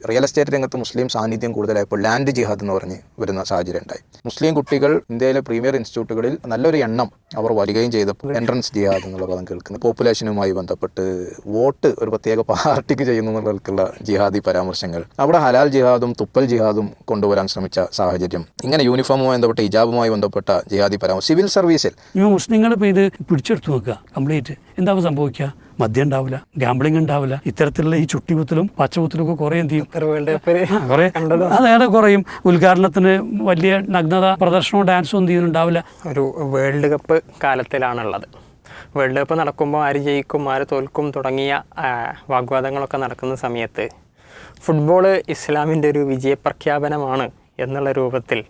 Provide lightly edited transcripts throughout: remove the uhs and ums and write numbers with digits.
Real estate രംഗത്ത് മുസ്ലിം സാന്നിധ്യം കൂടുതലായപ്പോൾ land ജിഹാദ് എന്ന് പറഞ്ഞ് വരുന്ന സാഹചര്യം ഉണ്ടായി. മുസ്ലിം കുട്ടികൾ ഇന്ത്യയിലെ പ്രീമിയർ ഇൻസ്റ്റിറ്റ്യൂട്ടുകളിൽ നല്ലൊരു എണ്ണം അവർ വരികയും ചെയ്തപ്പോൾ എൻട്രൻസ് ജിഹാദ് എന്നുള്ള പദം കേൾക്കുന്നത് പോപ്പുലേഷനുമായി ബന്ധപ്പെട്ട് വോട്ട് ഒരു പ്രത്യേക പാർട്ടിക്ക് ചെയ്യുന്നു എന്നുള്ളവർക്കുള്ള ജിഹാദി പരാമർശങ്ങൾ, അവിടെ ഹലാൽ ജിഹാദും തുപ്പൽ ജിഹാദും കൊണ്ടുവരാൻ ശ്രമിച്ച സാഹചര്യം, ഇങ്ങനെ യൂണിഫോമുമായി ബന്ധപ്പെട്ട ഹിജാബുമായി ബന്ധപ്പെട്ട ജിഹാദി പരാമർശം, സിവിൽ സർവീസിൽ മുസ്ലിങ്ങൾ ഇപ്പോൾ ഇത് പിടിച്ചെടുത്ത് നോക്കുക കംപ്ലീറ്റ്. എന്താവും സംഭവിക്കുക? മദ്യം ഉണ്ടാവില്ല, ഗാംബ്ലിംഗ് ഉണ്ടാവില്ല, ഇത്തരത്തിലുള്ള ഈ ചുട്ടികുത്തലും പച്ചകുത്തലും ഒക്കെ കുറേ എന്ത് ചെയ്യും? അതേടെ കുറയും. ഉദ്ഘാടനത്തിന് വലിയ നഗ്നത പ്രദർശനവും ഡാൻസും എന്ത് ചെയ്യുന്നുണ്ടാവില്ല. ഒരു വേൾഡ് കപ്പ് കാലത്തിലാണുള്ളത്. വേൾഡ് കപ്പ് നടക്കുമ്പോൾ ആര് ജയിക്കും ആര് തോൽക്കും തുടങ്ങിയ വാഗ്വാദങ്ങളൊക്കെ നടക്കുന്ന സമയത്ത് ഫുട്ബോൾ ഇസ്ലാമിൻ്റെ ഒരു വിജയപ്രഖ്യാപനമാണ് എന്നുള്ള രൂപത്തിൽ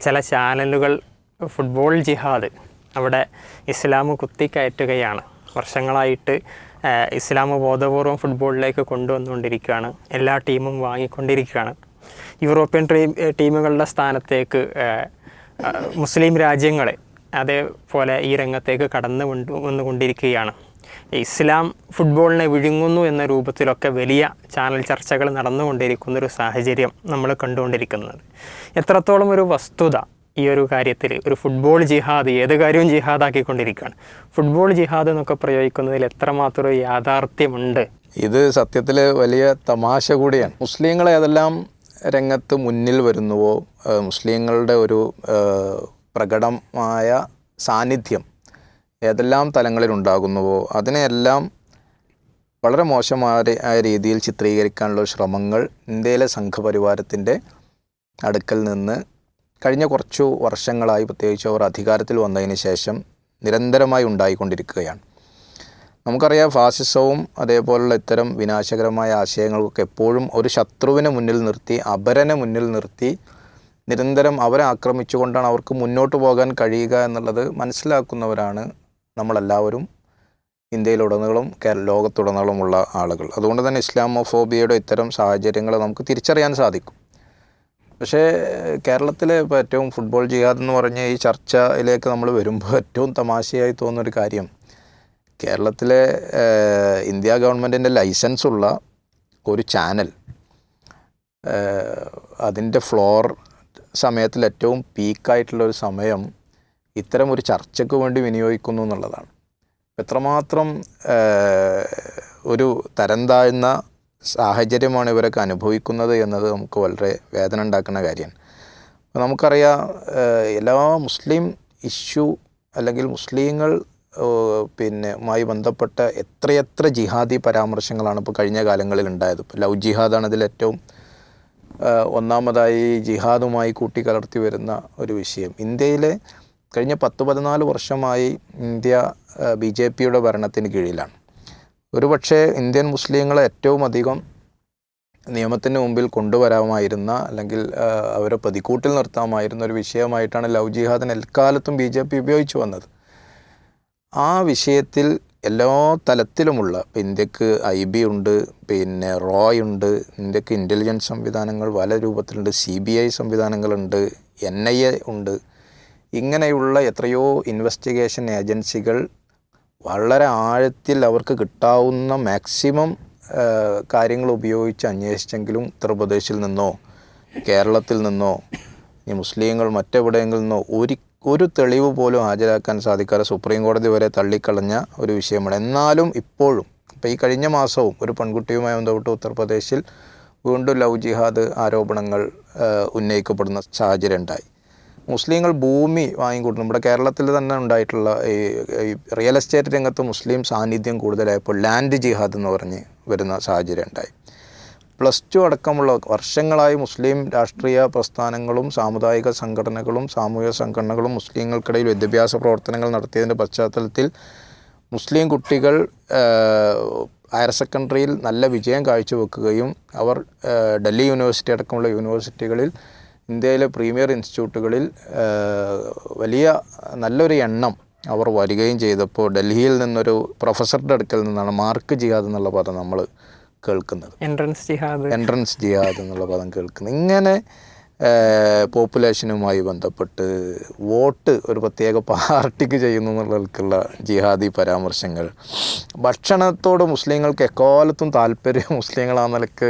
ചില ചാനലുകൾ ഫുട്ബോൾ ജിഹാദ് അവിടെ ഇസ്ലാം കുത്തിക്കയറ്റുകയാണ്. വർഷങ്ങളായിട്ട് ഇസ്ലാം ബോധപൂർവം ഫുട്ബോളിലേക്ക് കൊണ്ടുവന്നുകൊണ്ടിരിക്കുകയാണ്. എല്ലാ ടീമും വാങ്ങിക്കൊണ്ടിരിക്കുകയാണ്. യൂറോപ്യൻ ടീമുകളുടെ സ്ഥാനത്തേക്ക് മുസ്ലിം രാജ്യങ്ങളെ അതേപോലെ ഈ രംഗത്തേക്ക് കടന്നു വന്നുകൊണ്ടിരിക്കുകയാണ്. ഇസ്ലാം ഫുട്ബോളിനെ വിഴുങ്ങുന്നു എന്ന രൂപത്തിലൊക്കെ വലിയ ചാനൽ ചർച്ചകൾ നടന്നുകൊണ്ടിരിക്കുന്നൊരു സാഹചര്യം നമ്മൾ കണ്ടുകൊണ്ടിരിക്കുന്നത്. എത്രത്തോളം ഒരു വസ്തുത ഈ ഒരു കാര്യത്തിൽ ഒരു ഫുട്ബോൾ ജിഹാദ്, ഏത് കാര്യവും ജിഹാദാക്കിക്കൊണ്ടിരിക്കുകയാണ്. ഫുട്ബോൾ ജിഹാദ് എന്നൊക്കെ പ്രയോഗിക്കുന്നതിൽ എത്രമാത്രം യാഥാർത്ഥ്യമുണ്ട്? ഇത് സത്യത്തിൽ വലിയ തമാശ കൂടിയാണ്. മുസ്ലിങ്ങൾ ഏതെല്ലാം രംഗത്ത് മുന്നിൽ വരുന്നുവോ, മുസ്ലിങ്ങളുടെ ഒരു പ്രകടമായ സാന്നിധ്യം ഏതെല്ലാം തലങ്ങളിൽ ഉണ്ടാകുന്നുവോ അതിനെയെല്ലാം വളരെ മോശമായ രീതിയിൽ ചിത്രീകരിക്കാനുള്ള ശ്രമങ്ങൾ ഇന്ത്യയിലെ സംഘപരിവാരത്തിൻ്റെ അടുക്കൽ നിന്ന് കഴിഞ്ഞ കുറച്ചു വർഷങ്ങളായി, പ്രത്യേകിച്ച് അവർ അധികാരത്തിൽ വന്നതിന് ശേഷം നിരന്തരമായി ഉണ്ടായിക്കൊണ്ടിരിക്കുകയാണ്. നമുക്കറിയാം, ഫാസിസവും അതേപോലുള്ള ഇത്തരം വിനാശകരമായ ആശയങ്ങൾക്കൊക്കെ എപ്പോഴും ഒരു ശത്രുവിനെ മുന്നിൽ നിർത്തി, അപരനെ മുന്നിൽ നിർത്തി നിരന്തരം അവരെ ആക്രമിച്ചുകൊണ്ടാണ് അവർക്ക് മുന്നോട്ട് പോകാൻ കഴിയുക എന്നുള്ളത് മനസ്സിലാക്കുന്നവരാണ് നമ്മളെല്ലാവരും, ഇന്ത്യയിലുടനീളം ലോകത്തുടനീളമുള്ള ആളുകൾ. അതുകൊണ്ട് തന്നെ ഇസ്ലാമോഫോബിയയുടെ ഇത്തരം സാഹചര്യങ്ങൾ നമുക്ക് തിരിച്ചറിയാൻ സാധിക്കും. പക്ഷേ കേരളത്തിലെ ഇപ്പോൾ ഏറ്റവും ഫുട്ബോൾ ജിഹാദ് എന്ന് പറഞ്ഞ ഈ ചർച്ചയിലേക്ക് നമ്മൾ വരുമ്പോൾ ഏറ്റവും തമാശയായി തോന്നുന്നൊരു കാര്യം, കേരളത്തിലെ ഇന്ത്യ ഗവൺമെൻറ്റിൻ്റെ ലൈസൻസുള്ള ഒരു ചാനൽ അതിൻ്റെ ഫ്ലോർ സമയത്തിൽ ഏറ്റവും പീക്കായിട്ടുള്ളൊരു സമയം ഇത്തരം ഒരു ചർച്ചയ്ക്ക് വേണ്ടി വിനിയോഗിക്കുന്നു എന്നുള്ളതാണ്. എത്രമാത്രം ഒരു തരം താഴ്ന്ന സാഹചര്യമാണ് ഇവരൊക്കെ അനുഭവിക്കുന്നത് എന്നത് നമുക്ക് വളരെ വേദന ഉണ്ടാക്കുന്ന കാര്യമാണ്. അപ്പോൾ നമുക്കറിയാം, എല്ലാ മുസ്ലിം ഇഷ്യൂ അല്ലെങ്കിൽ മുസ്ലിങ്ങൾ മായി ബന്ധപ്പെട്ട എത്രയെത്ര ജിഹാദി പരാമർശങ്ങളാണ് ഇപ്പോൾ കഴിഞ്ഞ കാലങ്ങളിൽ ഉണ്ടായത്. ഇപ്പോൾ ലവ് ജിഹാദാണ് ഇതിലേറ്റവും ഒന്നാമതായി ജിഹാദുമായി കൂട്ടിക്കലർത്തി വരുന്ന ഒരു വിഷയം. ഇന്ത്യയിലെ കഴിഞ്ഞ 10-14 വർഷമായി ഇന്ത്യ BJPയുടെ ഭരണത്തിന് കീഴിലാണ്. ഒരുപക്ഷെ ഇന്ത്യൻ മുസ്ലിങ്ങളെ ഏറ്റവും അധികം നിയമത്തിന് മുമ്പിൽ കൊണ്ടുവരാമായിരുന്ന അല്ലെങ്കിൽ അവരെ പ്രതിക്കൂട്ടിൽ നിർത്താമായിരുന്ന ഒരു വിഷയമായിട്ടാണ് ലവ് ജിഹാദിന് എക്കാലത്തും BJP ഉപയോഗിച്ചു വന്നത്. ആ വിഷയത്തിൽ എല്ലാ തലത്തിലുമുള്ള, ഇന്ത്യക്ക് IB ഉണ്ട്, പിന്നെ റോയ് ഉണ്ട്, ഇന്ത്യക്ക് ഇൻ്റലിജൻസ് സംവിധാനങ്ങൾ പല രൂപത്തിലുണ്ട്, CBI സംവിധാനങ്ങളുണ്ട്, NIA ഉണ്ട്, ഇങ്ങനെയുള്ള എത്രയോ ഇൻവെസ്റ്റിഗേഷൻ ഏജൻസികൾ വളരെ ആഴത്തിൽ അവർക്ക് കിട്ടാവുന്ന മാക്സിമം കാര്യങ്ങൾ ഉപയോഗിച്ച് അന്വേഷിച്ചെങ്കിലും ഉത്തർപ്രദേശിൽ നിന്നോ കേരളത്തിൽ നിന്നോ ഈ മുസ്ലിങ്ങൾ മറ്റെവിടെയെങ്കിലും നിന്നോ ഒരു തെളിവ് പോലും ഹാജരാക്കാൻ സാധിക്കാതെ സുപ്രീം കോടതി വരെ തള്ളിക്കളഞ്ഞ ഒരു വിഷയമാണ്. എന്നാലും ഇപ്പോഴും ഇപ്പോൾ ഈ കഴിഞ്ഞ മാസവും ഒരു പെൺകുട്ടിയുമായി ബന്ധപ്പെട്ട് ഉത്തർപ്രദേശിൽ വീണ്ടും ലവ് ജിഹാദ് ആരോപണങ്ങൾ ഉന്നയിക്കപ്പെടുന്ന സാഹചര്യം ഉണ്ടായി. മുസ്ലിങ്ങൾ ഭൂമി വാങ്ങിക്കൂട്ടുന്നു. നമ്മുടെ കേരളത്തിൽ തന്നെ ഉണ്ടായിട്ടുള്ള ഈ റിയൽ എസ്റ്റേറ്റ് രംഗത്ത് മുസ്ലിം സാന്നിധ്യം കൂടുതലായപ്പോൾ ലാൻഡ് ജിഹാദ് എന്ന് പറഞ്ഞ് വരുന്ന സാഹചര്യം ഉണ്ടായി. +2 അടക്കമുള്ള വർഷങ്ങളായി മുസ്ലിം രാഷ്ട്രീയ പ്രസ്ഥാനങ്ങളും സാമുദായിക സംഘടനകളും സാമൂഹിക സംഘടനകളും മുസ്ലിങ്ങൾക്കിടയിൽ വിദ്യാഭ്യാസ പ്രവർത്തനങ്ങൾ നടത്തിയതിൻ്റെ പശ്ചാത്തലത്തിൽ മുസ്ലിം കുട്ടികൾ ഹയർ സെക്കൻഡറിയിൽ നല്ല വിജയം കാഴ്ചവെക്കുകയും അവർ ഡൽഹി യൂണിവേഴ്സിറ്റി അടക്കമുള്ള യൂണിവേഴ്സിറ്റികളിൽ ഇന്ത്യയിലെ പ്രീമിയർ ഇൻസ്റ്റിറ്റ്യൂട്ടുകളിൽ വലിയ നല്ലൊരു എണ്ണം അവർ വരികയും ചെയ്തപ്പോൾ ഡൽഹിയിൽ നിന്നൊരു പ്രൊഫസറുടെ അടുക്കൽ നിന്നാണ് മാർക്ക് ജിഹാദ് എന്നുള്ള പദം നമ്മൾ കേൾക്കുന്നത്. എൻട്രൻസ് ജിഹാദ് എന്നുള്ള പദം കേൾക്കുന്നത്. ഇങ്ങനെ പോപ്പുലേഷനുമായി ബന്ധപ്പെട്ട് വോട്ട് ഒരു പ്രത്യേക പാർട്ടിക്ക് ചെയ്യുന്നു എന്നുള്ളവർക്കുള്ള ജിഹാദി പരാമർശങ്ങൾ, ഭക്ഷണത്തോട് മുസ്ലിങ്ങൾക്ക് എക്കാലത്തും താല്പര്യം മുസ്ലിങ്ങളാ നിലക്ക്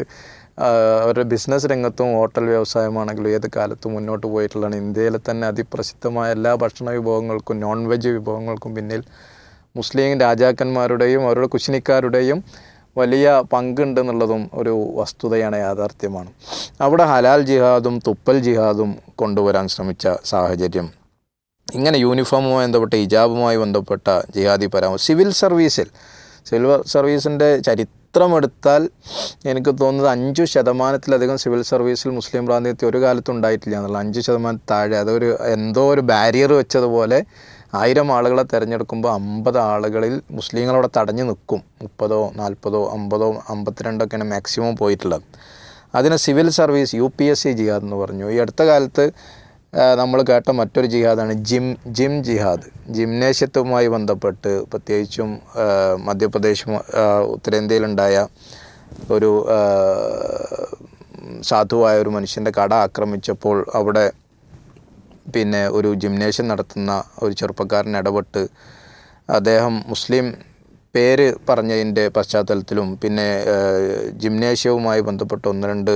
അവരുടെ ബിസിനസ് രംഗത്തും ഹോട്ടൽ വ്യവസായമാണെങ്കിലും ഏത് കാലത്തും മുന്നോട്ട് പോയിട്ടുള്ളതാണ്. ഇന്ത്യയിലെ തന്നെ അതിപ്രസിദ്ധമായ എല്ലാ ഭക്ഷണ വിഭവങ്ങൾക്കും നോൺ വെജ് വിഭവങ്ങൾക്കും പിന്നിൽ മുസ്ലിം രാജാക്കന്മാരുടെയും അവരുടെ കുശിനിക്കാരുടെയും വലിയ പങ്കുണ്ട് എന്നുള്ളതും ഒരു വസ്തുതയാണ്, യാഥാർത്ഥ്യമാണ്. അവിടെ ഹലാൽ ജിഹാദും തുപ്പൽ ജിഹാദും കൊണ്ടുവരാൻ ശ്രമിച്ച സാഹചര്യം, ഇങ്ങനെ യൂണിഫോമുമായി ബന്ധപ്പെട്ട ഹിജാബുമായി ബന്ധപ്പെട്ട ജിഹാദി പരാമർശം, സിവിൽ സർവീസിൻ്റെ ചരിത്രമെടുത്താൽ എനിക്ക് തോന്നുന്നത് 5% സിവിൽ സർവീസിൽ മുസ്ലിം പ്രാതിനിധ്യം ഒരു കാലത്തും ഉണ്ടായിട്ടില്ല എന്നുള്ള, 5% താഴെ. അതൊരു എന്തോ ഒരു ബാരിയർ വെച്ചതുപോലെ 1000 ആളുകളെ തിരഞ്ഞെടുക്കുമ്പോൾ 50 ആളുകളിൽ മുസ്ലിങ്ങളവിടെ തടഞ്ഞു നിൽക്കും. 30, 40, 50, 52 മാക്സിമം പോയിട്ടുള്ളത്. അതിന് സിവിൽ സർവീസ് UPSC ജിഹാദ് എന്ന് പറഞ്ഞു. ഈ അടുത്ത കാലത്ത് നമ്മൾ കേട്ട മറ്റൊരു ജിഹാദാണ് ജിം ജിഹാദ്. ജിംനേഷ്യത്തുമായി ബന്ധപ്പെട്ട് പ്രത്യേകിച്ചും മധ്യപ്രദേശ് ഉത്തരേന്ത്യയിലുണ്ടായ ഒരു സാധുവായ ഒരു മനുഷ്യൻ്റെ കട ആക്രമിച്ചപ്പോൾ അവിടെ പിന്നെ ഒരു ജിംനേഷ്യം നടത്തുന്ന ഒരു ചെറുപ്പക്കാരൻ ഇടപെട്ട് അദ്ദേഹം മുസ്ലിം പേര് പറഞ്ഞതിൻ്റെ പശ്ചാത്തലത്തിലും പിന്നെ ജിംനേഷ്യവുമായി ബന്ധപ്പെട്ട് 1-2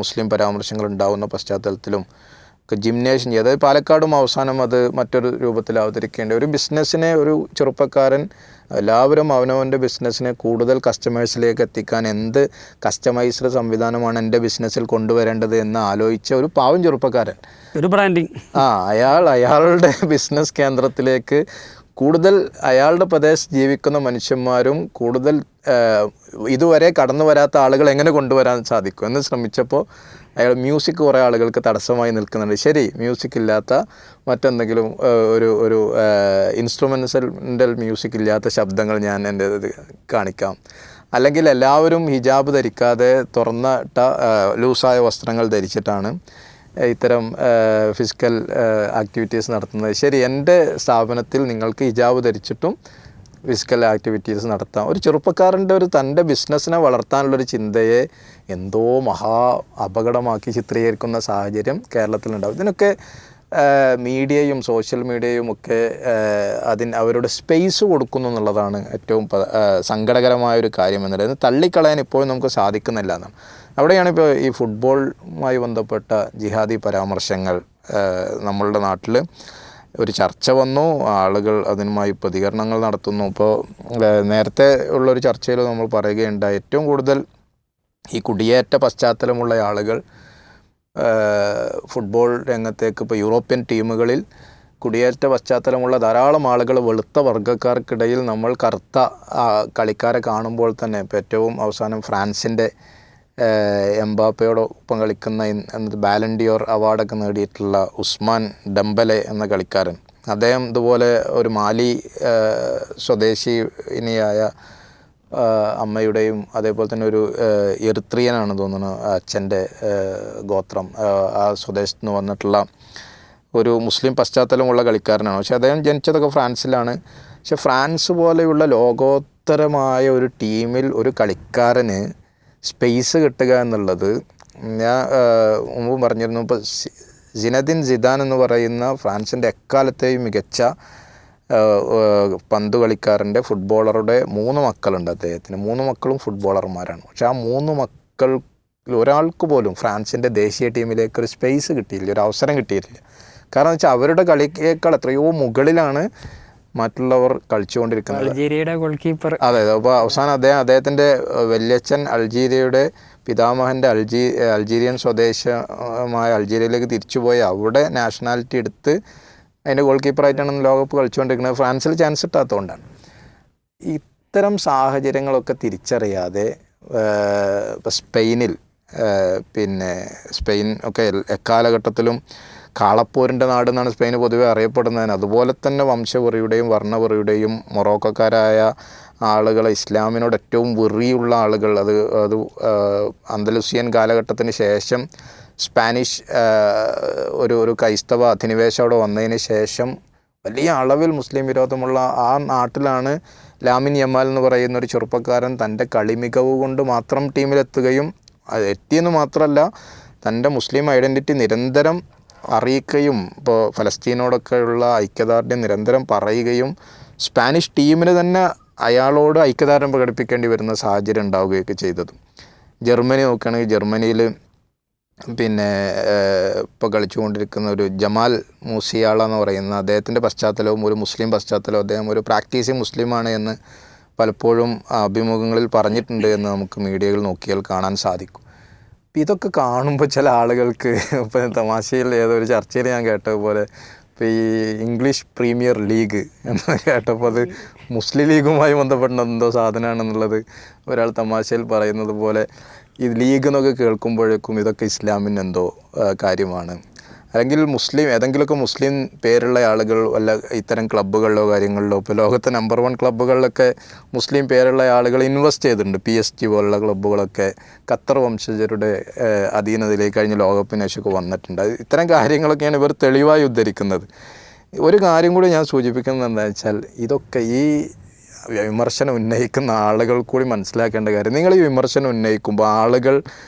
മുസ്ലിം പരാമർശങ്ങൾ ഉണ്ടാകുന്ന പശ്ചാത്തലത്തിലും ജിംനേഷ്യം ചെയ്ത്, അതായത് പാലക്കാടും അവസാനം അത് മറ്റൊരു രൂപത്തിൽ അവതരിക്കേണ്ട ഒരു ബിസിനസ്സിനെ ഒരു ചെറുപ്പക്കാരൻ എല്ലാവരും അവനവൻ്റെ ബിസിനസ്സിനെ കൂടുതൽ കസ്റ്റമേഴ്സിലേക്ക് എത്തിക്കാൻ എന്ത് കസ്റ്റമൈസ്ഡ് സംവിധാനമാണ് എൻ്റെ ബിസിനസ്സിൽ കൊണ്ടുവരേണ്ടത് എന്ന് ആലോചിച്ച ഒരു പാവം ചെറുപ്പക്കാരൻ, ഒരു ബ്രാൻഡിങ്, അയാളുടെ ബിസിനസ് കേന്ദ്രത്തിലേക്ക് കൂടുതൽ അയാളുടെ പ്രദേശത്ത് ജീവിക്കുന്ന മനുഷ്യന്മാരും കൂടുതൽ ഇതുവരെ കടന്നു വരാത്ത ആളുകൾ എങ്ങനെ കൊണ്ടുവരാൻ സാധിക്കും എന്ന് ശ്രമിച്ചപ്പോൾ അയാൾ മ്യൂസിക് കുറേ ആളുകൾക്ക് തടസ്സമായി നിൽക്കുന്നുണ്ട്. ശരി, മ്യൂസിക് ഇല്ലാത്ത മറ്റെന്തെങ്കിലും ഒരു ഇൻസ്ട്രുമെൻ്റൽ മ്യൂസിക് ഇല്ലാത്ത ശബ്ദങ്ങൾ ഞാൻ എൻ്റെ കാണിക്കാം, അല്ലെങ്കിൽ എല്ലാവരും ഹിജാബ് ധരിക്കാതെ തുറന്നിട്ട ലൂസായ വസ്ത്രങ്ങൾ ധരിച്ചിട്ടാണ് ഇത്തരം ഫിസിക്കൽ ആക്ടിവിറ്റീസ് നടത്തുന്നത്. ശരി, എൻ്റെ സ്ഥാപനത്തിൽ നിങ്ങൾക്ക് ഹിജാബ് ധരിച്ചിട്ടും ഫിസിക്കൽ ആക്ടിവിറ്റീസ് നടത്താം. ഒരു ചെറുപ്പക്കാരൻ്റെ തൻ്റെ ബിസിനസ്സിനെ വളർത്താനുള്ളൊരു ചിന്തയെ എന്തോ മഹാ അപകടമാക്കി ചിത്രീകരിക്കുന്ന സാഹചര്യം കേരളത്തിലുണ്ടാവും. ഇതിനൊക്കെ മീഡിയയും സോഷ്യൽ മീഡിയയും ഒക്കെ അവരുടെ സ്പേസ് കൊടുക്കുന്നു എന്നുള്ളതാണ് ഏറ്റവും സങ്കടകരമായൊരു കാര്യം എന്നുള്ളത്. തള്ളിക്കളയാൻ ഇപ്പോഴും നമുക്ക് സാധിക്കുന്നില്ല എന്നാണ്. അവിടെയാണ് ഇപ്പോൾ ഈ ഫുട്ബോളുമായി ബന്ധപ്പെട്ട ജിഹാദി പരാമർശങ്ങൾ നമ്മളുടെ നാട്ടിൽ ഒരു ചർച്ച വന്നു, ആളുകൾ അതിനുമായി പ്രതികരണങ്ങൾ നടത്തുന്നു. ഇപ്പോൾ നേരത്തെ ഉള്ളൊരു ചർച്ചയിൽ നമ്മൾ പറയുകയുണ്ടായി, ഏറ്റവും കൂടുതൽ ഈ കുടിയേറ്റ പശ്ചാത്തലമുള്ള ആളുകൾ ഫുട്ബോൾ രംഗത്തേക്ക് ഇപ്പോൾ യൂറോപ്യൻ ടീമുകളിൽ കുടിയേറ്റ പശ്ചാത്തലമുള്ള ധാരാളം ആളുകൾ വെളുത്ത വർഗ്ഗക്കാർക്കിടയിൽ നമ്മൾ കറുത്ത കളിക്കാരെ കാണുമ്പോൾ തന്നെ ഇപ്പോൾ ഏറ്റവും അവസാനം ഫ്രാൻസിൻ്റെ എംബാപ്പയോടൊപ്പം കളിക്കുന്ന ബാലൻഡിയോർ അവാർഡൊക്കെ നേടിയിട്ടുള്ള ഉസ്മാൻ ഡംബലെ എന്ന കളിക്കാരൻ, അദ്ദേഹം ഇതുപോലെ ഒരു മാലി സ്വദേശിനിയായ അമ്മയുടെയും അതേപോലെ തന്നെ ഒരു എറിത്രിയനാണ് തോന്നുന്നു അച്ഛൻ്റെ ഗോത്രം, ആ സ്വദേശത്ത് നിന്ന് വന്നിട്ടുള്ള ഒരു മുസ്ലിം പശ്ചാത്തലമുള്ള കളിക്കാരനാണ്. പക്ഷേ അദ്ദേഹം ജനിച്ചതൊക്കെ ഫ്രാൻസിലാണ്. പക്ഷെ ഫ്രാൻസ് പോലെയുള്ള ലോകോത്തരമായ ഒരു ടീമിൽ ഒരു കളിക്കാരന് സ്പേസ് കിട്ടുക എന്നുള്ളത്, ഞാൻ മുമ്പ് പറഞ്ഞിരുന്നു, ഇപ്പോൾ സിനദിൻ സിദാൻ എന്ന് പറയുന്ന ഫ്രാൻസിൻ്റെ എക്കാലത്തെയും മികച്ച പന്ത് കളിക്കാരൻ്റെ ഫുട്ബോളറുടെ 3 മക്കളുണ്ട് അദ്ദേഹത്തിന്. 3 മക്കളും ഫുട്ബോളർമാരാണ്. പക്ഷേ ആ 3 മക്കൾ ഒരാൾക്ക് പോലും ഫ്രാൻസിൻ്റെ ദേശീയ ടീമിലേക്ക് ഒരു സ്പേസ് കിട്ടിയില്ല, ഒരു അവസരം കിട്ടിയിട്ടില്ല. കാരണം വെച്ചാൽ അവരുടെ കളിയേക്കാൾ എത്രയോ മുകളിലാണ് മറ്റുള്ളവർ കളിച്ചുകൊണ്ടിരിക്കുന്നത്. അൾജീരിയയുടെ ഗോൾ കീപ്പർ, അതെ. അപ്പോൾ അവസാനം അദ്ദേഹത്തിൻ്റെ വല്യച്ഛൻ അൾജീരിയയുടെ പിതാമഹൻ്റെ അൾജീരിയൻ സ്വദേശമായ അൾജീരിയയിലേക്ക് തിരിച്ചുപോയി അവിടെ നാഷണാലിറ്റി എടുത്ത് അതിൻ്റെ ഗോൾ കീപ്പറായിട്ടാണ് ലോകകപ്പ് കളിച്ചുകൊണ്ടിരിക്കുന്നത്. ഫ്രാൻസിൽ ചാൻസ് കിട്ടാത്തതുകൊണ്ടാണ്. ഇത്തരം സാഹചര്യങ്ങളൊക്കെ തിരിച്ചറിയാതെ ഇപ്പോൾ സ്പെയിനിൽ പിന്നെ സ്പെയിൻ ഒക്കെ എക്കാലഘട്ടത്തിലും കാളപ്പോരിൻ്റെ നാട് എന്നാണ് സ്പെയിന് പൊതുവെ അറിയപ്പെടുന്നതിന്. അതുപോലെ തന്നെ വംശവെറിയുടെയും വർണ്ണവെറിയുടെയും മൊറോക്കോക്കാരായ ആളുകൾ, ഇസ്ലാമിനോട് ഏറ്റവും വെറിയുള്ള ആളുകൾ, അത് അന്തലുസിയൻ കാലഘട്ടത്തിന് ശേഷം സ്പാനിഷ് ഒരു ക്രൈസ്തവ അധിനിവേശം അവിടെ വന്നതിന് ശേഷം വലിയ അളവിൽ മുസ്ലിം വിരോധമുള്ള ആ നാട്ടിലാണ് ലാമിൻ യമാൽ എന്ന് പറയുന്ന ഒരു ചെറുപ്പക്കാരൻ തൻ്റെ കളിമികവ് കൊണ്ട് മാത്രം ടീമിലെത്തുകയും എത്തിയെന്ന് മാത്രമല്ല തൻ്റെ മുസ്ലിം ഐഡൻറ്റിറ്റി നിരന്തരം അറിയിക്കുകയും ഇപ്പോൾ ഫലസ്തീനോടൊക്കെയുള്ള ഐക്യദാർഢ്യം നിരന്തരം പറയുകയും സ്പാനിഷ് ടീമിന് തന്നെ അയാളോട് ഐക്യദാർഢ്യം പ്രകടിപ്പിക്കേണ്ടി വരുന്ന സാഹചര്യം ഉണ്ടാവുകയൊക്കെ ചെയ്തത്. ജർമ്മനി നോക്കുകയാണെങ്കിൽ ജർമ്മനിയിൽ പിന്നെ ഇപ്പോൾ കളിച്ചുകൊണ്ടിരിക്കുന്ന ഒരു ജമാൽ മൂസിയാള എന്ന് പറയുന്ന അദ്ദേഹത്തിൻ്റെ പശ്ചാത്തലവും ഒരു മുസ്ലിം പശ്ചാത്തലവും, അദ്ദേഹം ഒരു പ്രാക്ടീസിങ് മുസ്ലിമാണ് എന്ന് പലപ്പോഴും അഭിമുഖങ്ങളിൽ പറഞ്ഞിട്ടുണ്ട് എന്ന് നമുക്ക് മീഡിയകൾ നോക്കിയാൽ കാണാൻ സാധിക്കും. അപ്പോൾ ഇതൊക്കെ കാണുമ്പോൾ ചില ആളുകൾക്ക് ഇപ്പം തമാശയിൽ ഏതൊരു ചർച്ചയിൽ ഞാൻ കേട്ടതുപോലെ ഇപ്പോൾ ഈ ഇംഗ്ലീഷ് പ്രീമിയർ ലീഗ് എന്ന് കേട്ടപ്പോൾ അത് മുസ്ലിം ലീഗുമായി ബന്ധപ്പെട്ട എന്തോ സാധനമാണെന്നുള്ളത് ഒരാൾ തമാശയിൽ പറയുന്നത് പോലെ ഈ ലീഗ് എന്നൊക്കെ കേൾക്കുമ്പോഴേക്കും ഇതൊക്കെ ഇസ്ലാമിന് എന്തോ കാര്യമാണ്, അല്ലെങ്കിൽ മുസ്ലിം ഏതെങ്കിലുമൊക്കെ മുസ്ലിം പേരുള്ള ആളുകൾ വല്ല ഇത്തരം ക്ലബ്ബുകളിലോ കാര്യങ്ങളിലോ, ഇപ്പോൾ ലോകത്തെ നമ്പർ 1 ക്ലബ്ബുകളിലൊക്കെ മുസ്ലിം പേരുള്ള ആളുകൾ ഇൻവെസ്റ്റ് ചെയ്തിട്ടുണ്ട്. PSG പോലുള്ള ക്ലബ്ബുകളൊക്കെ ഖത്തർ വംശജരുടെ അധീനതയിലേക്ക് കഴിഞ്ഞ ലോകകപ്പിന് ശേഷമൊക്കെ വന്നിട്ടുണ്ട്. ഇത്തരം കാര്യങ്ങളൊക്കെയാണ് ഇവർ തെളിവായി ഉദ്ധരിക്കുന്നത്. ഒരു കാര്യം കൂടി ഞാൻ സൂചിപ്പിക്കുന്നത് എന്താ വെച്ചാൽ, ഇതൊക്കെ ഈ വിമർശനം ഉന്നയിക്കുന്ന ആളുകൾ കൂടി മനസ്സിലാക്കേണ്ട കാര്യം, നിങ്ങൾ ഈ വിമർശനം ഉന്നയിക്കുമ്പോൾ ആളുകൾ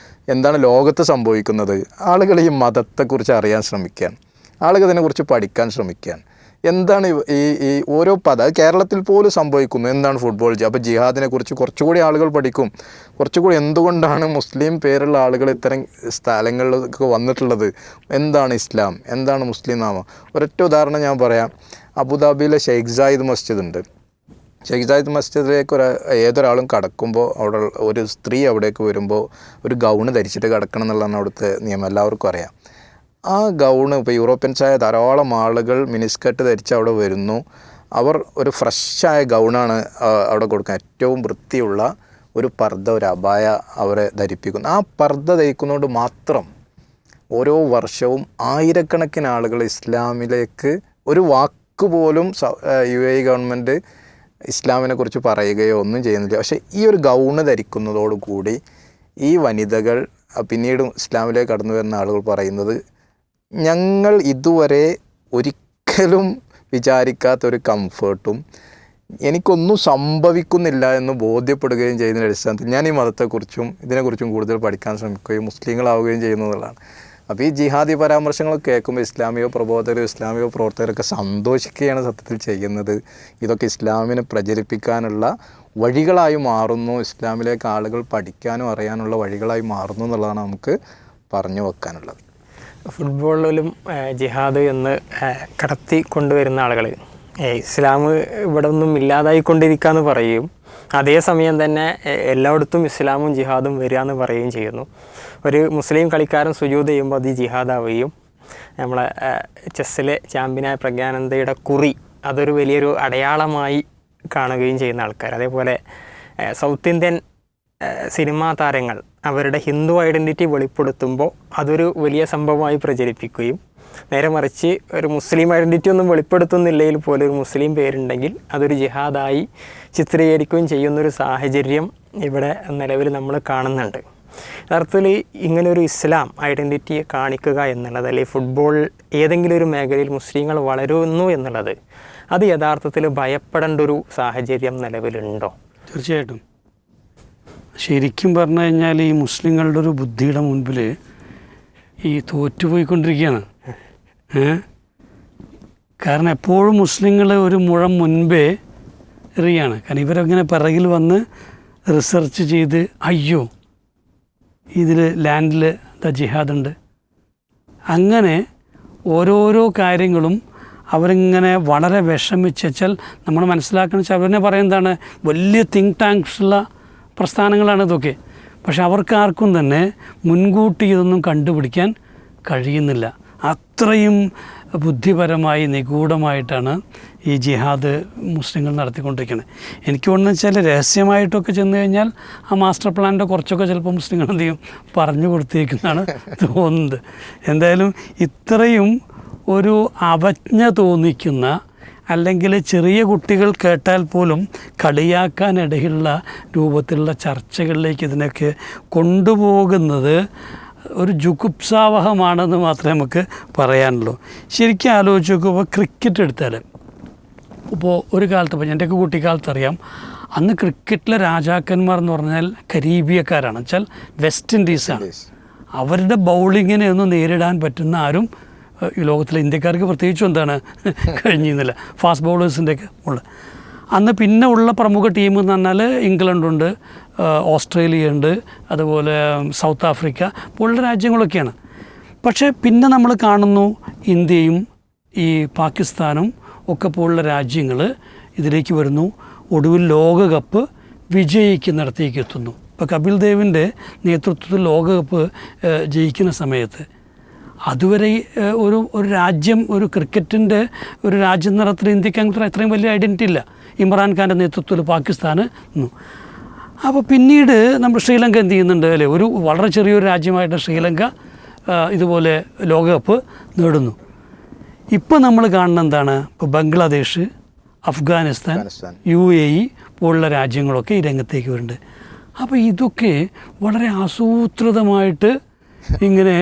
എന്താണ് ലോകത്ത് സംഭവിക്കുന്നത്, ആളുകൾ ഈ മതത്തെക്കുറിച്ച് അറിയാൻ ശ്രമിക്കാൻ, ആളുകൾ ഇതിനെക്കുറിച്ച് പഠിക്കാൻ ശ്രമിക്കാൻ. എന്താണ് ഈ ഓരോ അത് കേരളത്തിൽ പോലും സംഭവിക്കുന്നു. എന്താണ് ഫുട്ബോൾ? അപ്പോൾ ജിഹാദിനെക്കുറിച്ച് കുറച്ചുകൂടി ആളുകൾ പഠിക്കും, കുറച്ചുകൂടി എന്തുകൊണ്ടാണ് മുസ്ലിം പേരുള്ള ആളുകൾ ഇത്തരം സ്ഥലങ്ങളിലൊക്കെ വന്നിട്ടുള്ളത്, എന്താണ് ഇസ്ലാം, എന്താണ് മുസ്ലിം നാമം. ഒരൊറ്റ ഉദാഹരണം ഞാൻ പറയാം. അബുദാബിയിലെ ഷെയ്ഖ് സായിദ് മസ്ജിദ് ഉണ്ട്. ഷെയ്ഖ് സായിദ് മസ്ജിദിലേക്ക് ഏതൊരാളും കടക്കുമ്പോൾ അവിടെ ഒരു സ്ത്രീ അവിടേക്ക് വരുമ്പോൾ ഒരു ഗൗണ് ധരിച്ചിട്ട് കിടക്കണം എന്നുള്ളതാണ് അവിടുത്തെ നിയമം, എല്ലാവർക്കും അറിയാം. ആ ഗൗണ് ഇപ്പോൾ യൂറോപ്യൻസായ ധാരാളം ആളുകൾ മിനിസ്കർട്ട് ധരിച്ച് അവിടെ വരുന്നു. അവർ ഒരു ഫ്രഷായ ഗൗണാണ് അവിടെ കൊടുക്കുക, ഏറ്റവും വൃത്തിയുള്ള ഒരു പർദ്ദ, ഒരു അബായ അവരെ ധരിപ്പിക്കുന്നു. ആ പർദ്ദ ധരിക്കുന്നതുകൊണ്ട് മാത്രം ഓരോ വർഷവും ആയിരക്കണക്കിന് ആളുകൾ ഇസ്ലാമിലേക്ക് ഒരു വാക്ക് പോലും UAE ഗവൺമെൻറ് ഇസ്ലാമിനെ കുറിച്ച് പറയുകയോ ഒന്നും ചെയ്യുന്നില്ല. പക്ഷേ ഈ ഒരു ഗൗണ് ധരിക്കുന്നതോടുകൂടി ഈ വനിതകൾ പിന്നീട് ഇസ്ലാമിലേക്ക് കടന്നു വരുന്ന ആളുകൾ പറയുന്നത്, ഞങ്ങൾ ഇതുവരെ ഒരിക്കലും വിചാരിക്കാത്തൊരു കംഫേർട്ടും എനിക്കൊന്നും സംഭവിക്കുന്നില്ല എന്ന് ബോധ്യപ്പെടുകയും ചെയ്യുന്നതിൻ്റെ അടിസ്ഥാനത്തിൽ ഞാൻ ഈ മതത്തെക്കുറിച്ചും ഇതിനെക്കുറിച്ചും കൂടുതൽ പഠിക്കാൻ ശ്രമിക്കുകയും മുസ്ലിങ്ങളാവുകയും ചെയ്യുന്നതാണ്. അപ്പോൾ ഈ ജിഹാദി പരാമർശങ്ങളൊക്കെ കേൾക്കുമ്പോൾ ഇസ്ലാമിക പ്രബോധകരും ഇസ്ലാമിക പ്രവർത്തകരൊക്കെ സന്തോഷിക്കുകയാണ് സത്യത്തിൽ ചെയ്യുന്നത്. ഇതൊക്കെ ഇസ്ലാമിനെ പ്രചരിപ്പിക്കാനുള്ള വഴികളായി മാറുന്നു, ഇസ്ലാമിലേക്ക് ആളുകൾ പഠിക്കാനും അറിയാനുള്ള വഴികളായി മാറുന്നു എന്നുള്ളതാണ് നമുക്ക് പറഞ്ഞു വെക്കാനുള്ളത്. ഫുട്ബോളിലും ജിഹാദ് എന്ന് കടത്തി കൊണ്ടുവരുന്ന ആളുകൾ ഇസ്ലാം ഇവിടെ ഒന്നും ഇല്ലാതായിക്കൊണ്ടിരിക്കുക എന്ന് പറയും, അതേസമയം തന്നെ എല്ലായിടത്തും ഇസ്ലാമും ജിഹാദും വരിക എന്ന് പറയുകയും ചെയ്യുന്നു. ഒരു മുസ്ലിം കളിക്കാരൻ സുജൂദ് ചെയ്യുമ്പോൾ അത് ജിഹാദാവുകയും നമ്മളെ ചെസ്സിലെ ചാമ്പ്യനായ പ്രജ്ഞാനന്ദയുടെ കുറി അതൊരു വലിയൊരു അടയാളമായി കാണുകയും ചെയ്യുന്ന ആൾക്കാർ. അതേപോലെ സൗത്ത് ഇന്ത്യൻ സിനിമാ താരങ്ങൾ അവരുടെ ഹിന്ദു ഐഡൻറ്റിറ്റി വെളിപ്പെടുത്തുമ്പോൾ അതൊരു വലിയ സംഭവമായി പ്രചരിപ്പിക്കുകയും, നേരെ മറിച്ച് ഒരു മുസ്ലിം ഐഡൻറ്റിറ്റി ഒന്നും വെളിപ്പെടുത്തുന്നില്ലെങ്കിൽ പോലും ഒരു മുസ്ലിം പേരുണ്ടെങ്കിൽ അതൊരു ജിഹാദായി ചിത്രീകരിക്കുകയും ചെയ്യുന്നൊരു സാഹചര്യം ഇവിടെ നിലവിൽ നമ്മൾ കാണുന്നുണ്ട്. യഥാർത്ഥത്തിൽ ഇങ്ങനൊരു ഇസ്ലാം ഐഡൻറ്റിറ്റിയെ കാണിക്കുക എന്നുള്ളത്, അല്ലെങ്കിൽ ഫുട്ബോൾ ഏതെങ്കിലും ഒരു മേഖലയിൽ മുസ്ലിങ്ങൾ വളരുന്നു എന്നുള്ളത്, അത് യഥാർത്ഥത്തിൽ ഭയപ്പെടേണ്ട ഒരു സാഹചര്യം നിലവിലുണ്ടോ? തീർച്ചയായിട്ടും. ശരിക്കും പറഞ്ഞു കഴിഞ്ഞാൽ ഈ മുസ്ലിങ്ങളുടെ ഒരു ബുദ്ധിയുടെ മുൻപിൽ ഈ തോറ്റുപോയിക്കൊണ്ടിരിക്കുകയാണ്. കാരണം എപ്പോഴും മുസ്ലിങ്ങൾ ഒരു മുഴം മുൻപേ എറിയാണ്. കാരണം ഇവരങ്ങനെ പിറകിൽ വന്ന് റിസർച്ച് ചെയ്ത്, അയ്യോ ഇതിൽ ലാൻഡിൽ ജിഹാദുണ്ട്, അങ്ങനെ ഓരോരോ കാര്യങ്ങളും അവരിങ്ങനെ വളരെ വിഷമിച്ചാൽ നമ്മൾ മനസ്സിലാക്കണം വെച്ചാൽ അവരെന്നെ പറയുന്നതാണ് വലിയ തിങ്ക് ടാങ്ക്സുള്ള പ്രസ്ഥാനങ്ങളാണ് ഇതൊക്കെ. പക്ഷെ അവർക്കാർക്കും തന്നെ മുൻകൂട്ടി ഇതൊന്നും കണ്ടുപിടിക്കാൻ കഴിയുന്നില്ല. അത്രയും ബുദ്ധിപരമായി നിഗൂഢമായിട്ടാണ് ഈ ജിഹാദ് മുസ്ലിങ്ങൾ നടത്തിക്കൊണ്ടിരിക്കുന്നത്. എനിക്ക് തോന്നുന്നു വെച്ചാൽ രഹസ്യമായിട്ടൊക്കെ ചെന്ന് കഴിഞ്ഞാൽ ആ മാസ്റ്റർ പ്ലാനിൻ്റെ കുറച്ചൊക്കെ ചിലപ്പോൾ മുസ്ലിങ്ങൾ എന്ത് ചെയ്യും പറഞ്ഞു കൊടുത്തേക്കുന്നതാണ് തോന്നുന്നത്. എന്തായാലും ഇത്രയും ഒരു അവജ്ഞ തോന്നിക്കുന്ന, അല്ലെങ്കിൽ ചെറിയ കുട്ടികൾ കേട്ടാൽ പോലും കളിയാക്കാനിടയുള്ള രൂപത്തിലുള്ള ചർച്ചകളിലേക്ക് ഇതിനൊക്കെ കൊണ്ടുപോകുന്നത് ഒരു ജുഗുപ്സാവഹമാണെന്ന് മാത്രമേ നമുക്ക് പറയാനുള്ളൂ. ശരിക്കും ആലോചിച്ച് നോക്കുമ്പോൾ ക്രിക്കറ്റ് എടുത്താൽ, ഇപ്പോൾ ഒരു കാലത്ത്, ഇപ്പോൾ എൻ്റെയൊക്കെ കുട്ടിക്കാലത്ത് അറിയാം, അന്ന് ക്രിക്കറ്റിലെ രാജാക്കന്മാർ എന്ന് പറഞ്ഞാൽ കരീബിയക്കാരാണ്, വെച്ചാൽ വെസ്റ്റ് ഇൻഡീസാണ്. അവരുടെ ബൗളിങ്ങിനെ ഒന്നും നേരിടാൻ പറ്റുന്ന ആരും ഈ ലോകത്തിലെ ഇന്ത്യക്കാർക്ക് പ്രത്യേകിച്ചും എന്താണ് കഴിഞ്ഞിരുന്നില്ല. ഫാസ്റ്റ് ബൗളേഴ്സിൻ്റെയൊക്കെ ഉള്ള അന്ന് പിന്നെ ഉള്ള പ്രമുഖ ടീം എന്ന് പറഞ്ഞാൽ ഇംഗ്ലണ്ടുണ്ട്, ഓസ്ട്രേലിയ ഉണ്ട്, അതുപോലെ സൗത്ത് ആഫ്രിക്ക പോലുള്ള രാജ്യങ്ങളൊക്കെയാണ്. പക്ഷേ പിന്നെ നമ്മൾ കാണുന്നു ഇന്ത്യയും ഈ പാകിസ്ഥാനും ഒക്കെ പോലുള്ള രാജ്യങ്ങൾ ഇതിലേക്ക് വരുന്നു. ഒടുവിൽ ലോകകപ്പ് വിജയിക്കുന്നിടത്തേക്ക് എത്തുന്നു. ഇപ്പോൾ കപിൽ ദേവിൻ്റെ നേതൃത്വത്തിൽ ലോകകപ്പ് ജയിക്കുന്ന സമയത്ത് അതുവരെ ഒരു രാജ്യം, ഒരു ക്രിക്കറ്റിൻ്റെ ഒരു രാജ്യം നടത്തുന്ന ഇന്ത്യക്ക് അങ്ങനെ അത്രയും വലിയ ഐഡൻറ്റിറ്റി ഇല്ല. ഇമ്രാൻഖാൻ്റെ നേതൃത്വത്തിൽ പാകിസ്ഥാന് നിന്നു. അപ്പോൾ പിന്നീട് നമ്മൾ ശ്രീലങ്ക എന്ത് ചെയ്യുന്നുണ്ട് അല്ലേ, ഒരു വളരെ ചെറിയൊരു രാജ്യമായിട്ട് ശ്രീലങ്ക ഇതുപോലെ ലോകകപ്പ് നേടുന്നു. ഇപ്പോൾ നമ്മൾ കാണുന്ന എന്താണ്, ഇപ്പോൾ ബംഗ്ലാദേശ്, അഫ്ഗാനിസ്ഥാൻ, UAE പോലുള്ള രാജ്യങ്ങളൊക്കെ ഈ രംഗത്തേക്ക് വരുന്നുണ്ട്. അപ്പോൾ ഇതൊക്കെ വളരെ ആസൂത്രിതമായിട്ട് ഇങ്ങനെ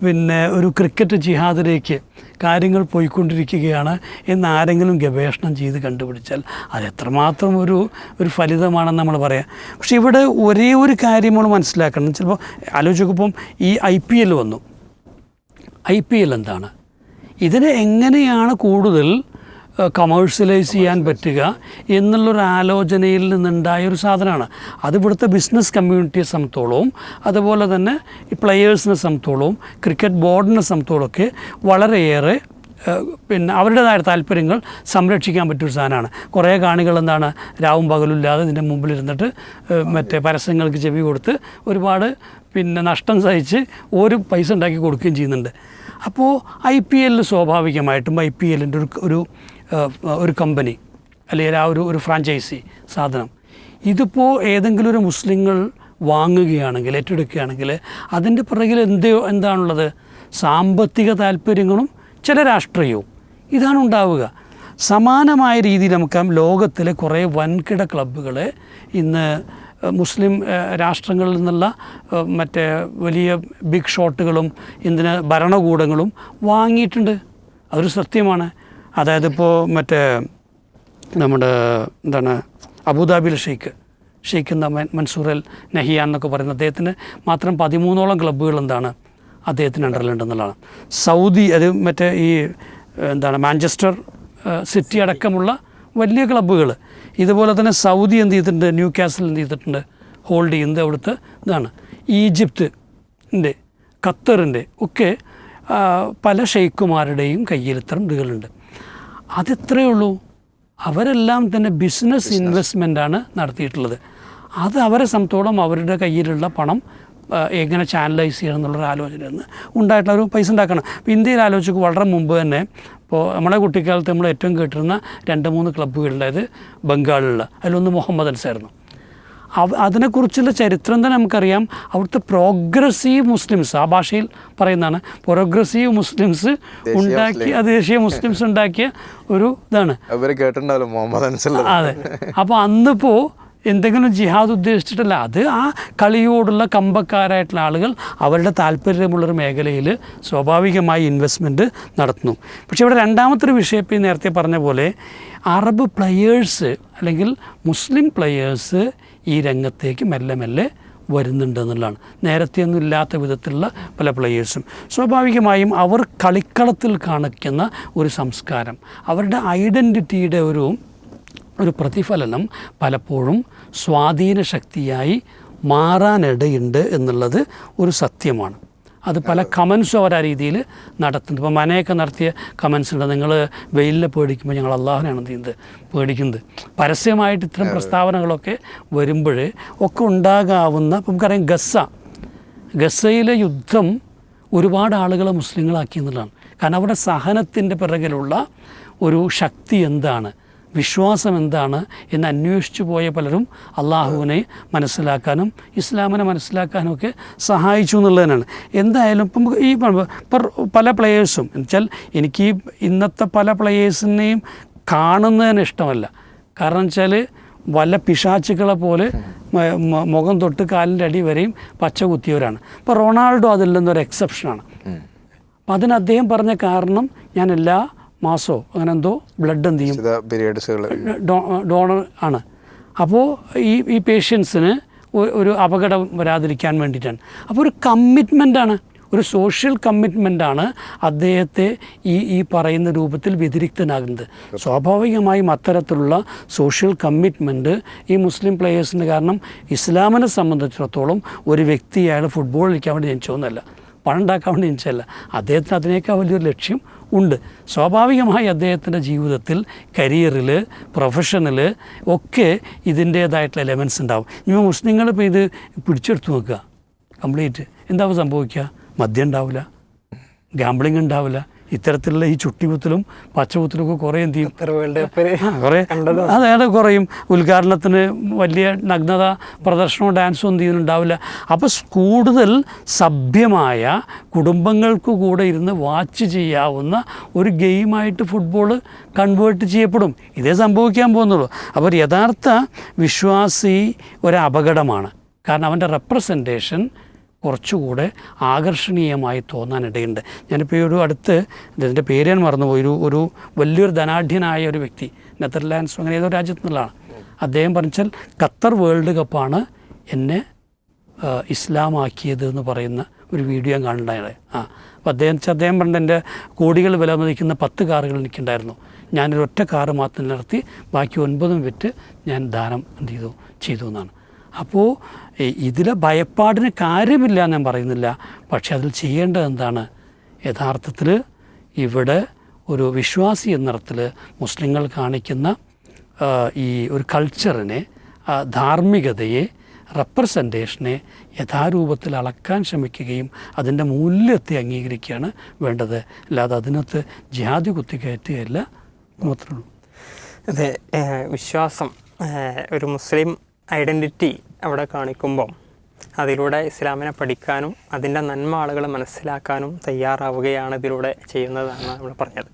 പിന്നെ ഒരു ക്രിക്കറ്റ് ജിഹാദിലേക്ക് കാര്യങ്ങൾ പോയിക്കൊണ്ടിരിക്കുകയാണ് എന്ന് ആരെങ്കിലും ഗവേഷണം ചെയ്ത് കണ്ടുപിടിച്ചാൽ അത് എത്രമാത്രം ഒരു ഫലിതമാണെന്ന് നമ്മൾ പറയാം. പക്ഷേ ഇവിടെ ഒരേ ഒരു കാര്യം നമ്മൾ മനസ്സിലാക്കണം. ചിലപ്പോൾ ആലോചിക്കുമ്പം ഈ IPL വന്നു. IPL എന്താണ്, ഇതിനെ എങ്ങനെയാണ് കൂടുതൽ കമേഴ്ഷ്യലൈസ് ചെയ്യാൻ പറ്റുക എന്നുള്ളൊരു ആലോചനയിൽ നിന്നുണ്ടായൊരു സാധനമാണ്. അത് ഇവിടുത്തെ ബിസിനസ് കമ്മ്യൂണിറ്റിയെ സംബന്ധിച്ചോളവും അതുപോലെ തന്നെ ഈ പ്ലെയേഴ്സിനെ സംബന്ധിച്ചോളവും ക്രിക്കറ്റ് ബോർഡിനെ സംബന്ധിച്ചോളമൊക്കെ വളരെയേറെ പിന്നെ അവരുടേതായ താല്പര്യങ്ങൾ സംരക്ഷിക്കാൻ പറ്റിയൊരു സാധനമാണ്. കുറേ കാണികൾ എന്താണ് രാവും പകലില്ലാതെ ഇതിൻ്റെ മുമ്പിലിരുന്നിട്ട് മറ്റേ പരസ്യങ്ങൾക്ക് ചെവി കൊടുത്ത് ഒരുപാട് പിന്നെ നഷ്ടം സഹിച്ച് ഒരു പൈസ ഉണ്ടാക്കി കൊടുക്കുകയും ചെയ്യുന്നുണ്ട്. അപ്പോൾ IPL സ്വാഭാവികമായിട്ടും IPLൻ്റെ ഒരു കമ്പനി അല്ലെങ്കിൽ ഒരു ഫ്രാഞ്ചൈസി സാധനം ഇതിപ്പോൾ ഏതെങ്കിലും ഒരു മുസ്ലിങ്ങൾ വാങ്ങുകയാണെങ്കിൽ, ഏറ്റെടുക്കുകയാണെങ്കിൽ അതിൻ്റെ പിറകിൽ എന്താണുള്ളത്, സാമ്പത്തിക താല്പര്യങ്ങളും ചില രാഷ്ട്രീയവും ഇതാണ് ഉണ്ടാവുക. സമാനമായ രീതിയിൽ നമുക്ക് ലോകത്തിലെ കുറേ വൻകിട ക്ലബ്ബുകളെ ഇന്ന് മുസ്ലിം രാഷ്ട്രങ്ങളിൽ നിന്നുള്ള മറ്റേ വലിയ ബിഗ് ഷോട്ടുകളും ഇന്ത്യൻ ഭരണകൂടങ്ങളും വാങ്ങിയിട്ടുണ്ട്. അതൊരു സത്യമാണ്. അതായത് ഇപ്പോൾ മറ്റേ നമ്മുടെ എന്താണ് അബുദാബിയിലെ ഷെയ്ഖ് എന്താ മൻസൂർ അൽ നഹിയാൻ എന്നൊക്കെ പറയുന്ന അദ്ദേഹത്തിന് മാത്രം 13ഓളം ക്ലബ്ബുകൾ എന്താണ് അദ്ദേഹത്തിന് അണ്ടറിലുണ്ടെന്നുള്ളതാണ്. സൗദി അത് മറ്റേ ഈ എന്താണ് മാഞ്ചസ്റ്റർ സിറ്റി അടക്കമുള്ള വലിയ ക്ലബ്ബുകൾ. ഇതുപോലെ തന്നെ സൗദി എന്ത് ചെയ്തിട്ടുണ്ട്, ന്യൂ കാസിൽ എന്ത് ചെയ്തിട്ടുണ്ട്, ഹോൾഡ് ചെയ്യുന്നത് അവിടുത്തെ ഇതാണ്. ഈജിപ്തിൻ്റെ, ഖത്തറിൻ്റെ ഒക്കെ പല ഷെയ്ഖുമാരുടെയും കയ്യിൽ ഇത്തരം ഇതുകളുണ്ട്. അതെത്രയേ ഉള്ളൂ, അവരെല്ലാം തന്നെ ബിസിനസ് ഇൻവെസ്റ്റ്മെൻറ്റാണ് നടത്തിയിട്ടുള്ളത്. അത് അവരെ സംബന്ധിച്ചോളം അവരുടെ കയ്യിലുള്ള പണം എങ്ങനെ ചാനലൈസ് ചെയ്യണം എന്നുള്ളൊരു ആലോചന ഉണ്ടായിട്ടുള്ള ഒരു പൈസ ഉണ്ടാക്കണം. ഇപ്പോൾ ഇന്ത്യയിൽ ആലോചിച്ച് വളരെ മുമ്പ് തന്നെ ഇപ്പോൾ നമ്മുടെ കുട്ടിക്കാലത്ത് നമ്മൾ ഏറ്റവും കേട്ടിരുന്ന 2-3 ക്ലബ്ബുകളുടേത് ബംഗാളിലുള്ള, അതിലൊന്ന് മുഹമ്മദ് അൻസായിരുന്നു. അതിനെക്കുറിച്ചുള്ള ചരിത്രം തന്നെ നമുക്കറിയാം. അവിടുത്തെ പ്രോഗ്രസീവ് മുസ്ലിംസ്, ആ ഭാഷയിൽ പറയുന്നതാണ്, പ്രോഗ്രസീവ് മുസ്ലിംസ് ഉണ്ടാക്കിയ, ദേശീയ മുസ്ലിംസ് ഉണ്ടാക്കിയ ഒരു ഇതാണ്. അതെ. അപ്പോൾ അന്നിപ്പോൾ എന്തെങ്കിലും ജിഹാദ് ഉദ്ദേശിച്ചിട്ടല്ല, അത് ആ കളിയോടുള്ള കമ്പക്കാരായിട്ടുള്ള ആളുകൾ അവരുടെ താല്പര്യമുള്ളൊരു മേഖലയിൽ സ്വാഭാവികമായി ഇൻവെസ്റ്റ്മെൻറ്റ് നടത്തുന്നു. പക്ഷേ ഇവിടെ രണ്ടാമത്തെ ഒരു വിഷയം ഇപ്പോൾ നേരത്തെ പറഞ്ഞ പോലെ അറബ് പ്ലെയേഴ്സ് അല്ലെങ്കിൽ മുസ്ലിം പ്ലെയേഴ്സ് ഈ രംഗത്തേക്ക് മെല്ലെ മെല്ലെ വരുന്നുണ്ട് എന്നുള്ളതാണ്. നേരത്തെയൊന്നും ഇല്ലാത്ത വിധത്തിലുള്ള പല പ്ലെയേഴ്സും. സ്വാഭാവികമായും അവർ കളിക്കളത്തിൽ കാണിക്കുന്ന ഒരു സംസ്കാരം, അവരുടെ ഐഡൻറ്റിറ്റിയുടെ ഒരു പ്രതിഫലനം പലപ്പോഴും സ്വാധീന ശക്തിയായി മാറാനിടയുണ്ട് എന്നുള്ളത് ഒരു സത്യമാണ്. അത് പല കമൻസും അവർ ആ രീതിയിൽ നടത്തുന്നത്. ഇപ്പോൾ മനയൊക്കെ നടത്തിയ കമൻസ് ഉണ്ട്, നിങ്ങൾ വെയിലിനെ പേടിക്കുമ്പോൾ ഞങ്ങൾ അള്ളാഹുവിനെയാണ് എന്ത് ചെയ്യുന്നത് പേടിക്കുന്നത്. പരസ്യമായിട്ട് ഇത്തരം പ്രസ്താവനകളൊക്കെ വരുമ്പോൾ ഒക്കെ ഉണ്ടാകാവുന്ന, ഇപ്പം നമുക്കറിയാം ഗസയിലെ യുദ്ധം ഒരുപാട് ആളുകളെ മുസ്ലിങ്ങളാക്കി എന്നുള്ളതാണ്. കാരണം അവിടെ സഹനത്തിൻ്റെ പിറകിലുള്ള ഒരു ശക്തി എന്താണ്, വിശ്വാസം എന്താണ് എന്ന് അന്വേഷിച്ചു പോയ പലരും അള്ളാഹുവിനെ മനസ്സിലാക്കാനും ഇസ്ലാമിനെ മനസ്സിലാക്കാനും ഒക്കെ സഹായിച്ചു എന്നുള്ളതിനാണ്. എന്തായാലും ഇപ്പം ഈ പല പ്ലെയേഴ്സും എന്നുവെച്ചാൽ എനിക്ക് ഇന്നത്തെ പല പ്ലെയേഴ്സിനെയും കാണുന്നതിന് ഇഷ്ടമല്ല. കാരണം വെച്ചാൽ വല്ല പിശാച്ചുക്കളെ പോലെ മുഖം തൊട്ട് കാലിൻ്റെ അടി വരെയും പച്ച കുത്തിയവരാണ്. ഇപ്പോൾ റൊണാൾഡോ അതിൽ നിന്നൊരു എക്സെപ്ഷനാണ്. അപ്പം അതിന് അദ്ദേഹം പറഞ്ഞ കാരണം, ഞാൻ എല്ലാ മാസമോ അങ്ങനെ എന്തോ ബ്ലഡ് എന്ത് ചെയ്യും, ഡോണർ ആണ്. അപ്പോൾ ഈ പേഷ്യൻസിന് ഒരു അപകടം വരാതിരിക്കാൻ വേണ്ടിയിട്ടാണ്. അപ്പോൾ ഒരു കമ്മിറ്റ്മെൻറ്റാണ്, ഒരു സോഷ്യൽ കമ്മിറ്റ്മെൻറ്റാണ് അദ്ദേഹത്തെ ഈ പറയുന്ന രൂപത്തിൽ വ്യതിരിക്തനാകുന്നത്. സ്വാഭാവികമായും അത്തരത്തിലുള്ള സോഷ്യൽ കമ്മിറ്റ്മെൻറ്റ് ഈ മുസ്ലിം പ്ലെയേഴ്സിന്, കാരണം ഇസ്ലാമിനെ സംബന്ധിച്ചിടത്തോളം ഒരു വ്യക്തി അയാൾ ഫുട്ബോൾ കളിക്കാൻ വേണ്ടി ജനിച്ചോന്നല്ല, പണം ഉണ്ടാക്കാൻ വേണ്ടി ജനിച്ചല്ല, അദ്ദേഹത്തിന് അതിനേക്കാൾ വലിയൊരു ലക്ഷ്യം ഉണ്ട്. സ്വാഭാവികമായി അദ്ദേഹത്തിൻ്റെ ജീവിതത്തിൽ, കരിയറിൽ, പ്രൊഫഷനിൽ ഒക്കെ ഇതിൻ്റേതായിട്ടുള്ള എലമെൻറ്റ്സ് ഉണ്ടാവും. ഇനി മുസ്ലിങ്ങൾ ഇപ്പോൾ ഇത് പിടിച്ചെടുത്ത് നോക്കുക കംപ്ലീറ്റ്, എന്താവും സംഭവിക്കുക? മദ്യം ഉണ്ടാവില്ല, ഗാംബ്ലിംഗ് ഉണ്ടാവില്ല, ഇത്തരത്തിലുള്ള ഈ ചുട്ടികുത്തലും പച്ചകുത്തലൊക്കെ കുറേ എന്ത് ചെയ്യും? കുറേ അതായത് കുറയും. ഉദ്ഘാടനത്തിന് വലിയ നഗ്നത പ്രദർശനവും ഡാൻസും എന്ത് ചെയ്യുന്നുണ്ടാവില്ല. അപ്പോൾ കൂടുതൽ സഭ്യമായ കുടുംബങ്ങൾക്ക് കൂടെ ഇരുന്ന് വാച്ച് ചെയ്യാവുന്ന ഒരു ഗെയിമായിട്ട് ഫുട്ബോൾ കൺവേർട്ട് ചെയ്യപ്പെടും. ഇതേ സംഭവിക്കാൻ പോകുന്നുള്ളൂ. അപ്പോൾ ഒരു യഥാർത്ഥ വിശ്വാസി ഒരു അപകടമാണ്. കാരണം അവൻ്റെ റെപ്രസെൻറ്റേഷൻ കുറച്ചുകൂടെ ആകർഷണീയമായി തോന്നാനിടയുണ്ട്. ഞാനിപ്പോൾ ഈ ഒരു അടുത്ത്, ഇതിൻ്റെ പേര് ഞാൻ മറന്നുപോയി, ഒരു വലിയൊരു ധനാഢ്യനായ ഒരു വ്യക്തി, നെതർലാൻഡ്സ് അങ്ങനെ ഏതോ രാജ്യത്തു നിന്നുള്ളതാണ്. അദ്ദേഹം പറഞ്ഞാൽ ഖത്തർ വേൾഡ് കപ്പാണ് എന്നെ ഇസ്ലാമാക്കിയത് എന്ന് പറയുന്ന ഒരു വീഡിയോ ഞാൻ കാണുന്നുണ്ടായത്. അപ്പോൾ അദ്ദേഹം പറഞ്ഞ എൻ്റെ കോടികൾ വില മതിക്കുന്ന 10 കാറുകൾ എനിക്കുണ്ടായിരുന്നു, ഞാനൊരു ഒറ്റ കാറ് മാത്രം നിർത്തി ബാക്കി 9 വിറ്റ് ഞാൻ ദാനം ചെയ്തു എന്നാണ്. അപ്പോൾ ഇതിലെ ഭയപ്പാടിന് കാര്യമില്ല ഞാൻ പറയുന്നില്ല, പക്ഷെ അതിൽ ചെയ്യേണ്ടത് എന്താണ്? യഥാർത്ഥത്തിൽ ഇവിടെ ഒരു വിശ്വാസി എന്നർത്ഥത്തിൽ മുസ്ലിങ്ങൾ കാണിക്കുന്ന ഈ ഒരു കൾച്ചറിനെ, ധാർമ്മികതയെ, റെപ്രസെൻറ്റേഷനെ യഥാരൂപത്തിൽ അളക്കാൻ ശ്രമിക്കുകയും അതിൻ്റെ മൂല്യത്തെ അംഗീകരിക്കുകയാണ് വേണ്ടത്. അല്ലാതെ അതിനകത്ത് ജാതി കുത്തിക്കയറ്റുകയല്ല മാത്രമേ ഉള്ളൂ. അതെ, വിശ്വാസം, ഒരു മുസ്ലിം ഐഡൻറ്റിറ്റി അവിടെ കാണിക്കുമ്പം അതിലൂടെ ഇസ്ലാമിനെ പഠിക്കാനും അതിൻ്റെ നന്മ ആളുകൾ മനസ്സിലാക്കാനും തയ്യാറാവുകയാണ് ഇതിലൂടെ ചെയ്യുന്നതാണ് നമ്മൾ പറഞ്ഞത്.